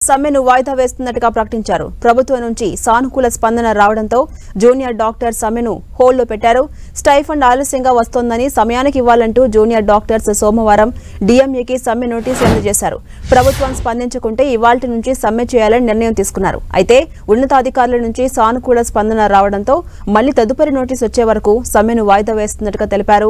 సమ్మెను వాయిదా వేస్తున్నట్టుగా ప్రకటించారు. ప్రభుత్వం నుంచి సానుకూల స్పందన రావడంతో జూనియర్ డాక్టర్ సమ్మెను హోల్డ్లో పెట్టారు. స్టైఫండ్ ఆలస్యంగా వస్తోందని సమయానికి ఇవ్వాలంటూ జూనియర్ డాక్టర్స్ సోమవారం డీఎంఏకి సమ్మె నోటీసు అందజేశారు. ప్రభుత్వం స్పందించకుంటే ఇవాల్టి నుంచి సమ్మె చేయాలని నిర్ణయం తీసుకున్నారు. అయితే ఉన్నతాధికారుల నుంచి సానుకూల స్పందన రావడంతో మళ్లీ తదుపరి నోటీసు వచ్చే వరకు సమ్మెను వాయిదా వేస్తున్నట్టుగా తెలిపారు.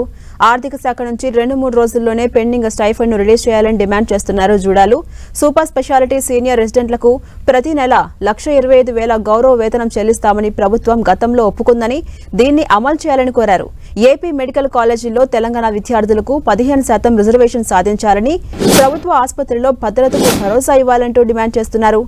ఆర్థిక శాఖ నుంచి 2-3 రోజుల్లోనే పెండింగ్ స్టైఫండ్ ను రిలీజ్ చేయాలని డిమాండ్ చేస్తున్నారు జూడాలు. సూపర్ స్పెషాలిటీ సీనియర్ రెసిడెంట్లకు ప్రతి నెల 1,25,000 గౌరవ వేతనం చెల్లిస్తామని ప్రభుత్వం గతంలో ఒప్పుకుందని, దీన్ని అమలు చేయాలని కోరారు. ఏపీ మెడికల్ కాలేజీల్లో తెలంగాణ విద్యార్థులకు 15% రిజర్వేషన్ సాధించాలని, ప్రభుత్వ ఆసుపత్రిలో భద్రతకు భరోసా ఇవ్వాలంటూ డిమాండ్ చేస్తున్నారు.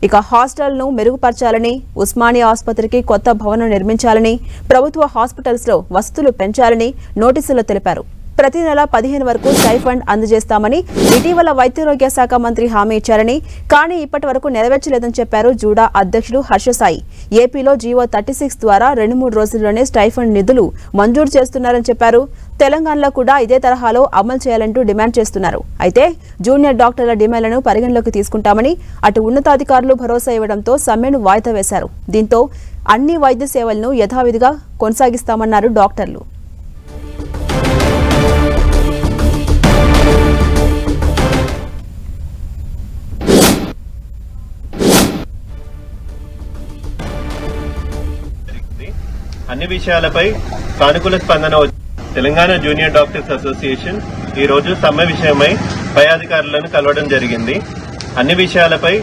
ఇక హాస్టల్ను మెరుగుపరచాలని, ఉస్మానియా ఆసుపత్రికి కొత్త భవనం నిర్మించాలని, ప్రభుత్వ హాస్పిటల్స్ లో వసతులు పెంచాలని నోటీసులో తెలిపారు. ప్రతి నెల 15 వరకు స్టైఫండ్ అందజేస్తామని ఇటీవల వైద్యారోగ్య శాఖ మంత్రి హామీ ఇచ్చారని, కానీ ఇప్పటి వరకు నెరవేర్చలేదని చెప్పారు జూడా అధ్యక్షుడు హర్షసాయి. ఏపీలో జీవో 36 ద్వారా 2-3 రోజుల్లోనే స్టైఫండ్ నిధులు మంజూరు చేస్తున్నారని చెప్పారు. తెలంగాణలో కూడా ఇదే తరహాలో అమలు చేయాలంటూ డిమాండ్ చేస్తున్నారు. అయితే జూనియర్ డాక్టర్ల డిమాండ్లను పరిగణలోకి తీసుకుంటామని అటు ఉన్నతాధికారులు భరోసా ఇవ్వడంతో సమ్మెను వాయిదా వేశారు. దీంతో అన్ని వైద్య సేవలను యథావిధిగా కొనసాగిస్తామన్నారు డాక్టర్లు. అన్ని విషయాలపై సానుకూల స్పందన తెలంగాణ జూనియర్ డాక్టర్స్ అసోసియేషన్ ఈ రోజు సమ్మె విషయమై పై అధికారులను కలవడం జరిగింది. అన్ని విషయాలపై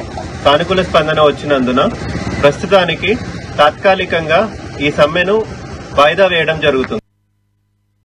సానుకూల స్పందన వచ్చినందున ప్రస్తుతానికి తాత్కాలికంగా ఈ సమ్మెను వాయిదా వేయడం జరుగుతుంది.